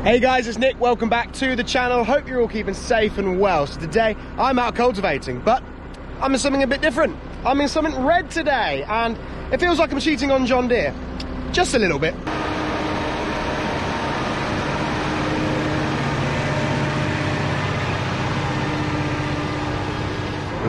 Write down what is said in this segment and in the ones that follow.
Hey guys, it's Nick. Welcome back to the channel. Hope you're all keeping safe and well. So today I'm out cultivating, but I'm in something a bit different. I'm in something red today, and it feels like I'm cheating on John Deere. Just a little bit.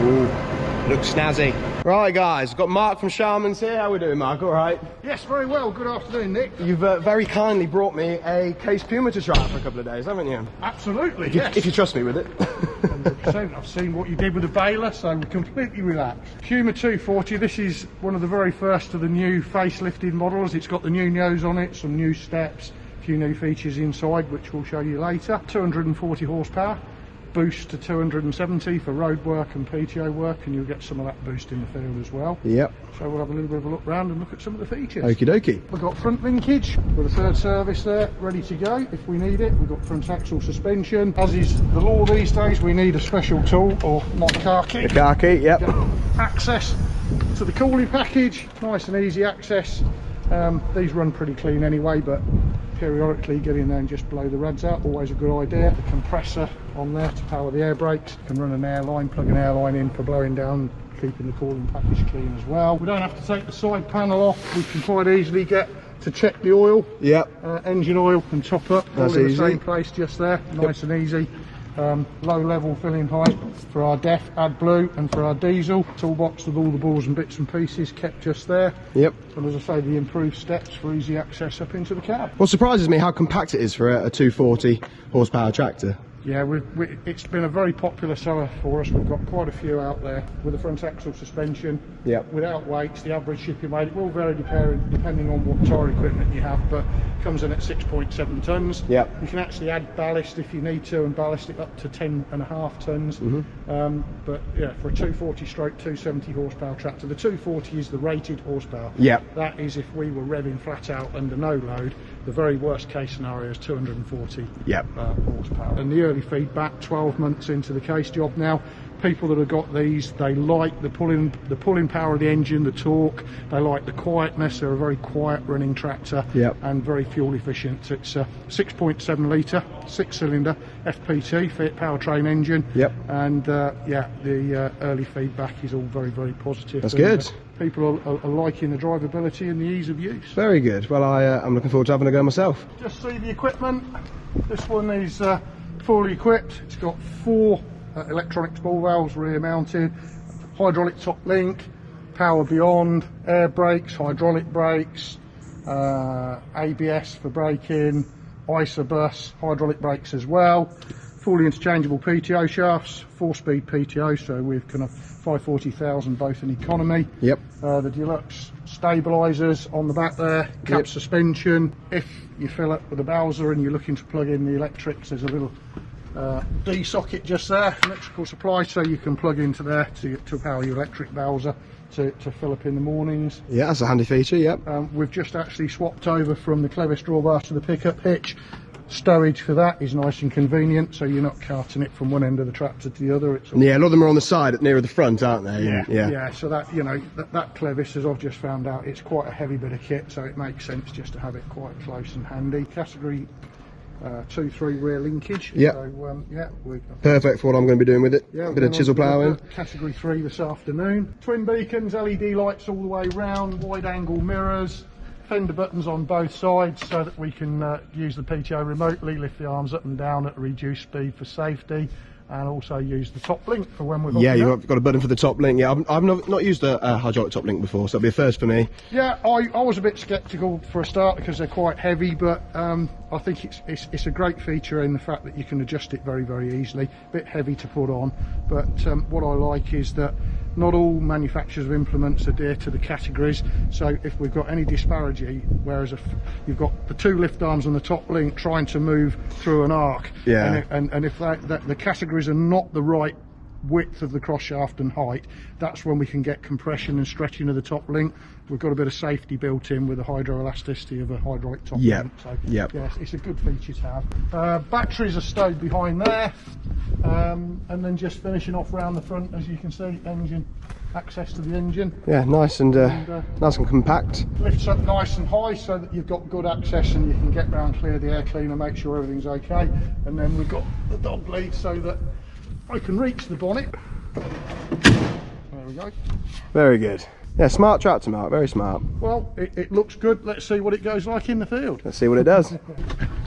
Ooh, looks snazzy. Right guys, got Mark from Sharmans here. How we doing, Mark? All right? Yes, very well. Good afternoon, Nick. You've very kindly brought me a Case Puma to try out for a couple of days, haven't you? Absolutely, Yes. If you trust me with it. 100%. I've seen what you did with the baler, so we're completely relaxed. Puma 240, this is one of the very first of the new facelifted models. It's got the new nose on it, some new steps, a few new features inside, which we'll show you later. 240 horsepower. Boost to 270 for road work and PTO work, and you'll get some of that boost in the field as well. Yep. So we'll have a little bit of a look round and look at some of the features. Okie dokie. We've got front linkage with a third service there, ready to go if we need it. We've got front axle suspension. As is the law these days, we need a special tool, or my car key. The car key, yep. Access to the cooling package, nice and easy access. These run pretty clean anyway, but periodically get in there and just blow the rads out, always a good idea. The compressor on there to power the air brakes. You can run an air line, plug an air line in for blowing down, keeping the cooling package clean as well. We don't have to take the side panel off. We can quite easily get to check the oil. Yep. Engine oil and top up. That's all in the same place just there. Nice and easy. Low level filling height for our DEF, AdBlue, and for our diesel. Toolbox with all the balls and bits and pieces kept just there. Yep. And as I say, the improved steps for easy access up into the cab. What surprises me how compact it is for a 240 horsepower tractor. Yeah, it's been a very popular seller for us. We've got quite a few out there with the front axle suspension. Yep. Without weights, the average shipping weight, it will vary depending on what tyre equipment you have, but comes in at 6.7 tonnes. Yep. You can actually add ballast if you need to and ballast it up to 10.5 tonnes. But yeah, for a 240/270 horsepower tractor, the 240 is the rated horsepower. Yep. That is if we were revving flat out under no load. The very worst case scenario is 240 horsepower. And the early feedback, 12 months into the Case job now, people that have got these, they like the pulling power of the engine, the torque, they like the quietness. They're a very quiet running tractor. And very fuel efficient. It's a 6.7 litre, 6-cylinder FPT, Fiat powertrain engine. And yeah, the early feedback is all very, very positive. That's good. People are liking the drivability and the ease of use. Very good. Well, I'm looking forward to having a go myself. Just see the equipment. This one is fully equipped. It's got 4 electronics ball valves rear mounted, hydraulic top link, power beyond, air brakes, hydraulic brakes, ABS for braking, isobus, hydraulic brakes as well. Fully interchangeable PTO shafts, 4-speed PTO, so with kind of 540,000 both in economy. Yep. The deluxe stabilisers on the back there, cap suspension. If you fill up with a Bowser and you're looking to plug in the electrics, there's a little D socket just there, electrical supply, so you can plug into there to power your electric Bowser to fill up in the mornings. Yeah, that's a handy feature. Yep. We've just actually swapped over from the clevis drawbar to the pickup hitch. Stowage for that is nice and convenient, so you're not carting it from one end of the tractor to the other. It's a lot of them are on the side, nearer the front, aren't they? Yeah. So that, you know, that clevis, as I've just found out, it's quite a heavy bit of kit, so it makes sense just to have it quite close and handy. Category 2-3 rear linkage. Yeah. So perfect for what I'm going to be doing with it. Yeah, bit of chisel ploughing. Category 3 this afternoon. Twin beacons, LED lights all the way round, wide angle mirrors. Fender buttons on both sides so that we can use the PTO remotely, lift the arms up and down at a reduced speed for safety, and also use the top link for when we're you've got a button for the top link. Yeah, I've not used a hydraulic top link before, so it'll be a first for me. Yeah, I was a bit sceptical for a start because they're quite heavy, but I think it's a great feature in the fact that you can adjust it very, very easily. A bit heavy to put on, but what I like is that not all manufacturers of implements adhere to the categories, so if we've got any disparity, whereas if you've got the 2 lift arms on the top link trying to move through an arc, and if the categories are not the right width of the cross shaft and height, that's when we can get compression and stretching of the top link. We've got a bit of safety built in with the hydroelasticity of a hydraulic top link. So yes, it's a good feature to have. Batteries are stowed behind there, and then just finishing off round the front, as you can see, engine access to the engine. Yeah, nice and nice and compact. Lifts up nice and high so that you've got good access and you can get round, clear the air cleaner, make sure everything's okay. And then we've got the dog lead so that I can reach the bonnet. There we go. Very good. Yeah, smart tractor, Mark, very smart. Well, it looks good. Let's see what it goes like in the field. Let's see what it does.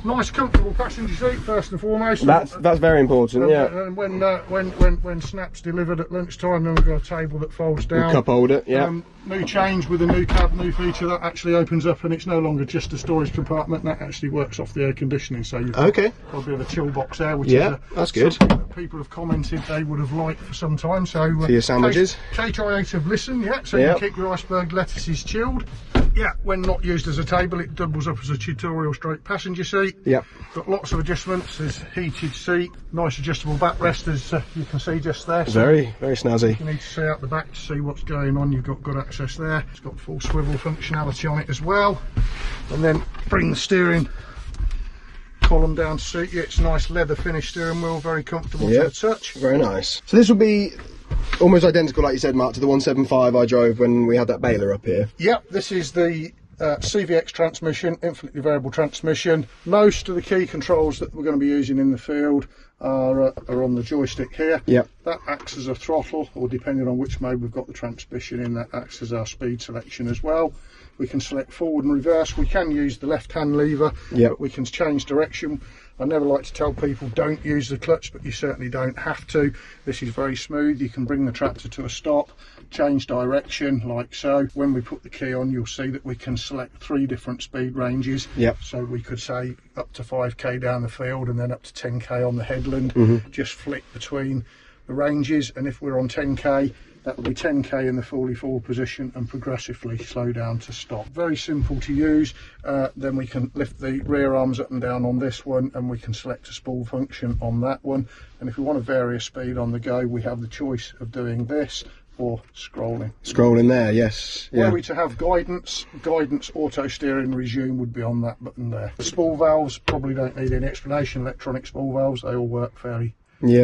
Nice comfortable passenger seat first and foremost. That's very important, yeah. And when Snap's delivered at lunchtime, then we've got a table that folds down. Cup holder, yeah. New change with a new cab, new feature that actually opens up, and it's no longer just a storage compartment. That actually works off the air conditioning, so you've got a bit of a chill box there, which is that's good. Something that people have commented they would have liked for some time. So for your sandwiches, KTI have listened, so you can keep your iceberg lettuces chilled. Yeah, when not used as a table, it doubles up as a tutorial stroke passenger seat. Yep. Got lots of adjustments. There's heated seat, nice adjustable backrest, as you can see just there. So very snazzy. You need to see out the back to see what's going on. You've got good access there. It's got full swivel functionality on it as well. And then bring the steering column down to suit you. It's a nice leather finish steering wheel, very comfortable to the touch. Very nice. So this will be almost identical, like you said, Mark, to the 175 I drove when we had that baler up here. Yep, this is the CVX transmission, infinitely variable transmission. Most of the key controls that we're going to be using in the field are on the joystick here. Yep. That acts as a throttle, or depending on which mode we've got the transmission in, that acts as our speed selection as well. We can select forward and reverse. We can use the left hand lever. Yep. We can change direction. I never like to tell people don't use the clutch, but you certainly don't have to. This is very smooth. You can bring the tractor to a stop, change direction like so. When we put the key on, you'll see that we can select 3 different speed ranges. Yep. So we could say up to 5k down the field and then up to 10k on the headland. Just flick between the ranges, and if we're on 10k, that will be 10k in the fully forward position and progressively slow down to stop. Very simple to use. Then we can lift the rear arms up and down on this one, and we can select a spool function on that one. And if we want to vary a speed on the go, we have the choice of doing this or scrolling. Scrolling there, yes. Were we to have guidance auto steering resume would be on that button there. The spool valves probably don't need any explanation. Electronic spool valves, they all work fairly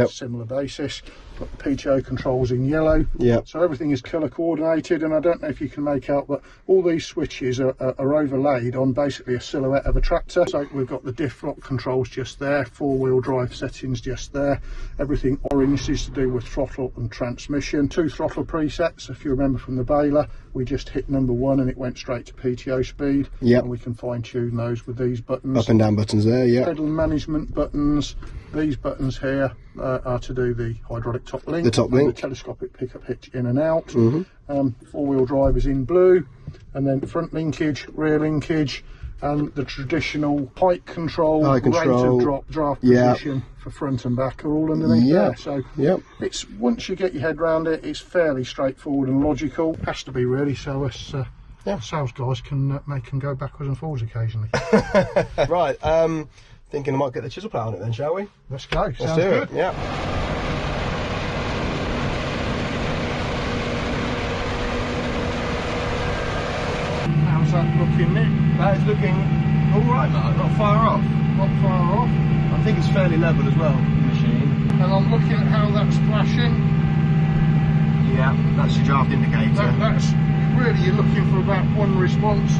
similar basis. Got the Pto Controls in yellow. So everything is colour coordinated, and I don't know if you can make out, but all these switches are overlaid on basically a silhouette of a tractor. So we've got the diff lock controls just there, 4-wheel drive settings just there. Everything orange is to do with throttle and transmission. 2 throttle presets, if you remember from the baler. We just hit number 1 and it went straight to PTO speed. And we can fine tune those with these buttons. Up and down buttons there, Pedal management buttons. These buttons here are to do the hydraulic top link. The top link. The telescopic pickup hitch in and out. 4-wheel drive is in blue. And then front linkage, rear linkage, and the traditional height control, rate of drop, draft position for front and back are all underneath there. So it's, once you get your head around it, it's fairly straightforward and logical. Has to be really, so us sales guys can go backwards and forwards occasionally. Right, thinking I might get the chisel plough on it then, shall we? Let's go. Let's do it. Yeah. How's that looking, Nick? That is looking all right, Mark. Not far off. Not far off. I think it's fairly level as well, the machine. And I'm looking at how that's flashing. Yeah, that's your draft indicator. That's really, you're looking for about 1 response.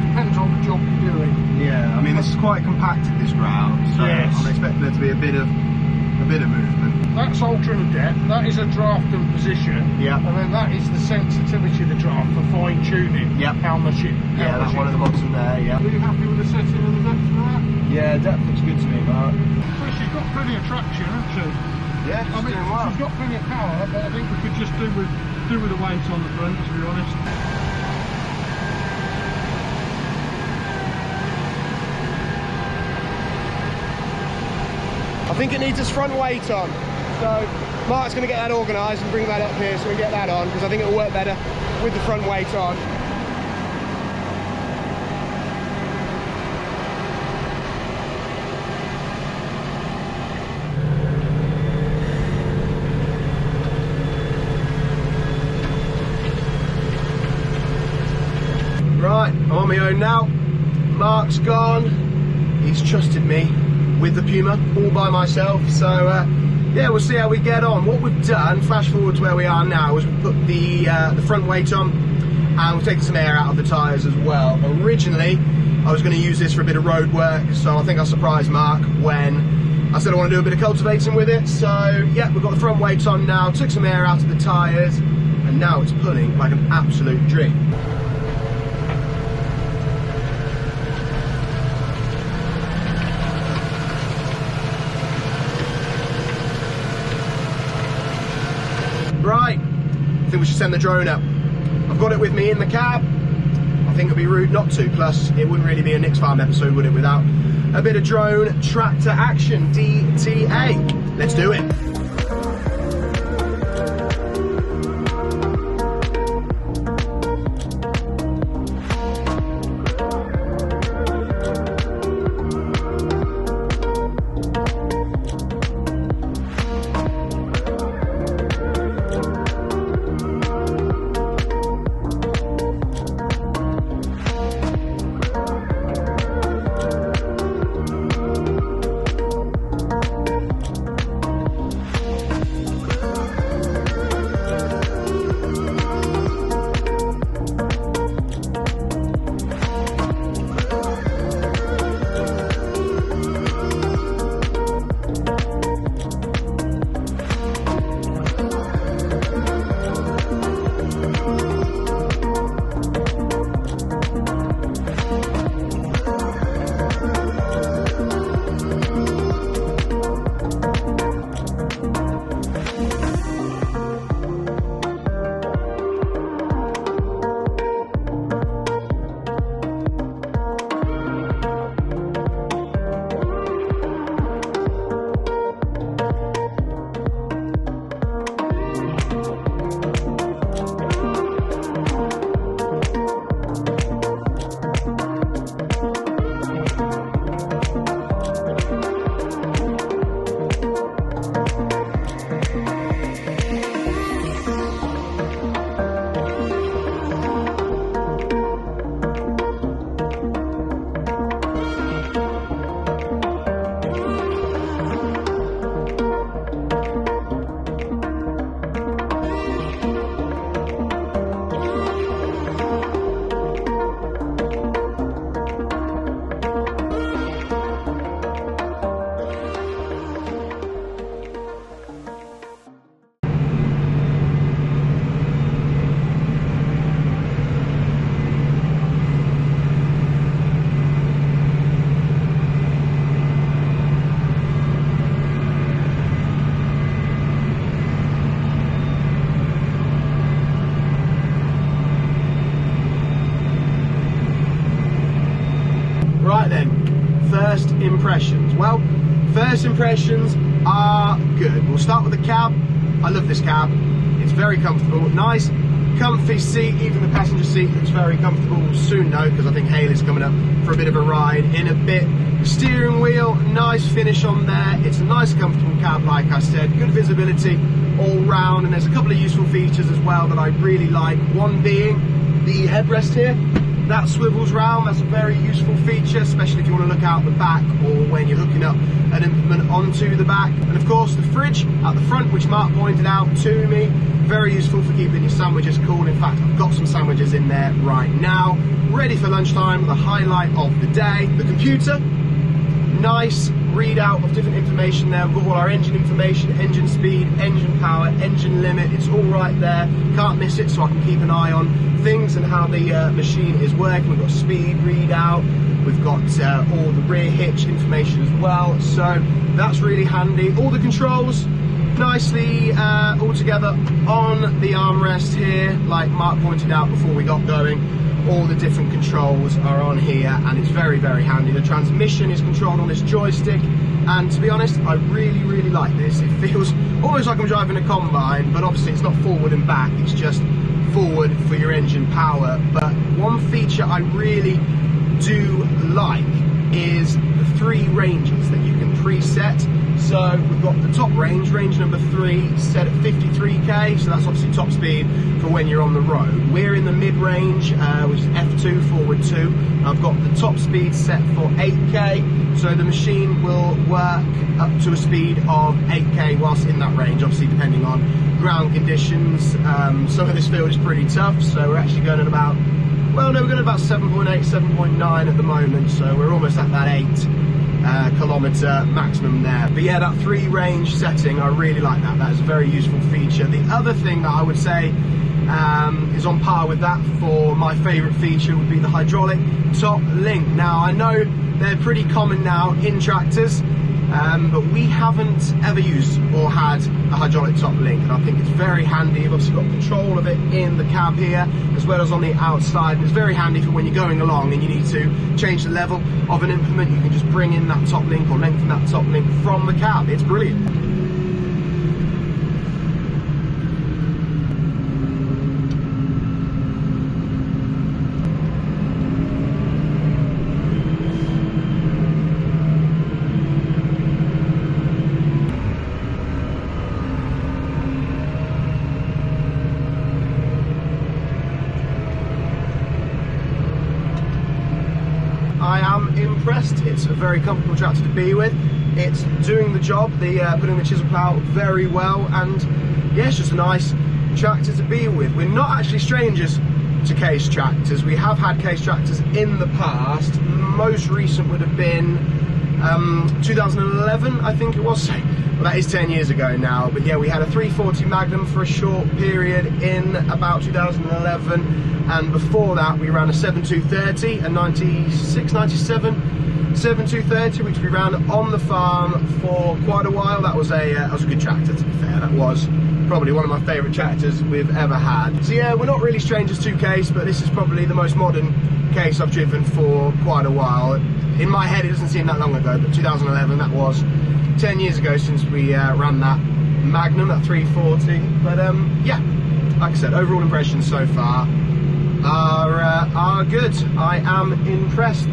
Depends on the job you're doing. Yeah, I mean this is quite compacted, this ground, so I'm expecting there to be a bit of movement. That's altering the depth. That is a draft and position. Yeah. And then that is the sensitivity of the draft for fine tuning. Yeah. How much it. That's one of the bottom there. Yeah. Are you happy with the setting of the depth for that? Yeah, depth looks good to me, Mark. Well, she's got plenty of traction, hasn't she? Yeah, I mean, she's got plenty of power, but I think we could just do with the weight on the front, to be honest. I think it needs its front weight on, so Mark's going to get that organised and bring that up here so we get that on, because I think it'll work better with the front weight on. on my own now. Mark's gone. He's trusted me with the Puma all by myself. So yeah, we'll see how we get on. What we've done, flash forward to where we are now, is we've put the front weight on, and we've taken some air out of the tyres as well. Originally, I was going to use this for a bit of road work, so I think I surprised Mark when I said I want to do a bit of cultivating with it. So yeah, we've got the front weight on now, took some air out of the tyres, and now it's pulling like an absolute dream. Right, I think we should send the drone up. I've got it with me in the cab. I think it'd be rude not to, plus it wouldn't really be a Nick's Farm episode, would it, without a bit of drone tractor action, DTA. Let's do it. Impressions. Well, first impressions are good. We'll start with the cab. I love this cab. It's very comfortable, nice, comfy seat. Even the passenger seat looks very comfortable. We'll soon know, because I think Haley's coming up for a bit of a ride in a bit. The steering wheel, nice finish on there. It's a nice, comfortable cab, like I said. Good visibility all round, and there's a couple of useful features as well that I really like. One being the headrest here. That swivels round. That's a very useful feature, especially if you want to look out the back or when you're hooking up an implement onto the back. And of course the fridge at the front, which Mark pointed out to me, very useful for keeping your sandwiches cool. In fact, I've got some sandwiches in there right now, ready for lunchtime, the highlight of the day. The computer, nice readout of different information there. We've got all our engine information, engine speed, engine power, engine limit. It's all right there, can't miss it, so I can keep an eye on things and how the machine is working. We've got speed readout, we've got all the rear hitch information as well, so that's really handy. All the controls nicely all together on the armrest here, like Mark pointed out before we got going. All the different controls are on here, and it's very, very handy. The transmission is controlled on this joystick, and to be honest, I really, really like this. It feels almost like I'm driving a combine, but obviously it's not forward and back, it's just forward for your engine power. But one feature I really do like is the 3 ranges that you can preset. So we've got the top range number 3 set at 53k, so that's obviously top speed for when you're on the road. We're in the mid-range, which is F2 forward 2. I've got the top speed set for 8k, so the machine will work up to a speed of 8k whilst in that range, obviously depending on ground conditions. Some of this field is pretty tough, so we're actually going at about, well no, we're going at about 7.8, 7.9 at the moment, so we're almost at that 8 kilometre maximum there. But yeah, that 3 range setting, I really like that. That is a very useful feature. The other thing that I would say is on par with that for my favourite feature would be the hydraulic top link. Now I know they're pretty common now in tractors, but we haven't ever used or had a hydraulic top link, and I think it's very handy. You've obviously got control of it in the cab here as well as on the outside, and it's very handy for when you're going along and you need to change the level of an implement. You can just bring in that top link or lengthen that top link from the cab. It's brilliant. I am impressed. It's a very comfortable tractor to be with. It's doing the job, putting the chisel plough very well, and yeah, it's just a nice tractor to be with. We're not actually strangers to Case tractors. We have had Case tractors in the past. Most recent would have been 2011, I think it was. Well, that is 10 years ago now, but yeah, we had a 340 Magnum for a short period in about 2011. And before that, we ran a 7230, a 96, 97 7230, which we ran on the farm for quite a while. That was a good tractor, to be fair. That was probably one of my favourite tractors we've ever had. So yeah, we're not really strangers to Case, but this is probably the most modern Case I've driven for quite a while. In my head, it doesn't seem that long ago, but 2011, that was 10 years ago since we ran that Magnum, that 340. But yeah, like I said, overall impressions so far are good. I am impressed.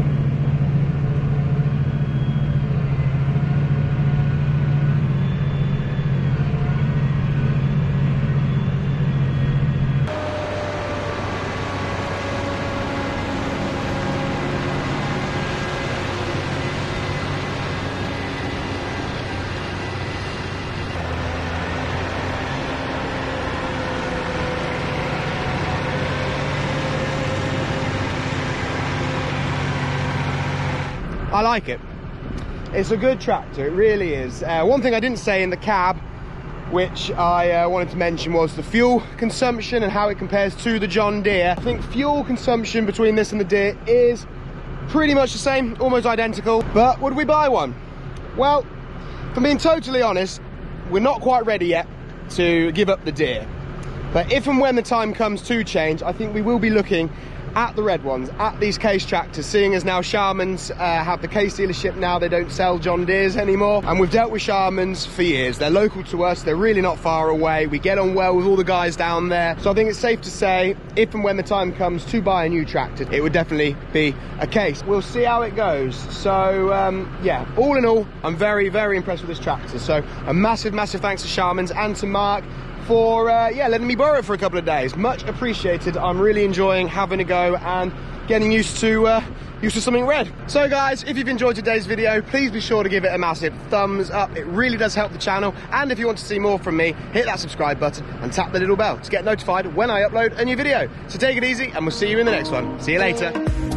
I like it. It's a good tractor, it really is. One thing I didn't say in the cab, which I wanted to mention, was the fuel consumption and how it compares to the John Deere. I think fuel consumption between this and the Deere is pretty much the same, almost identical. But would we buy one? Well, if I'm being totally honest, we're not quite ready yet to give up the Deere. But if and when the time comes to change, I think we will be looking at the red ones, at these Case tractors, seeing as now Sharmans have the Case dealership now. They don't sell John Deere's anymore, and we've dealt with Sharmans for years. They're local to us, they're really not far away. We get on well with all the guys down there, so I think it's safe to say if and when the time comes to buy a new tractor, it would definitely be a Case. We'll see how it goes. So yeah, all in all, I'm very, very impressed with this tractor. So a massive, massive thanks to Sharmans and to Mark for yeah, letting me borrow it for a couple of days. Much appreciated. I'm really enjoying having a go and getting used to something red. So guys, if you've enjoyed today's video, please be sure to give it a massive thumbs up. It really does help the channel, and if you want to see more from me, hit that subscribe button and tap the little bell to get notified when I upload a new video. So take it easy, and we'll see you in the next one. See you later.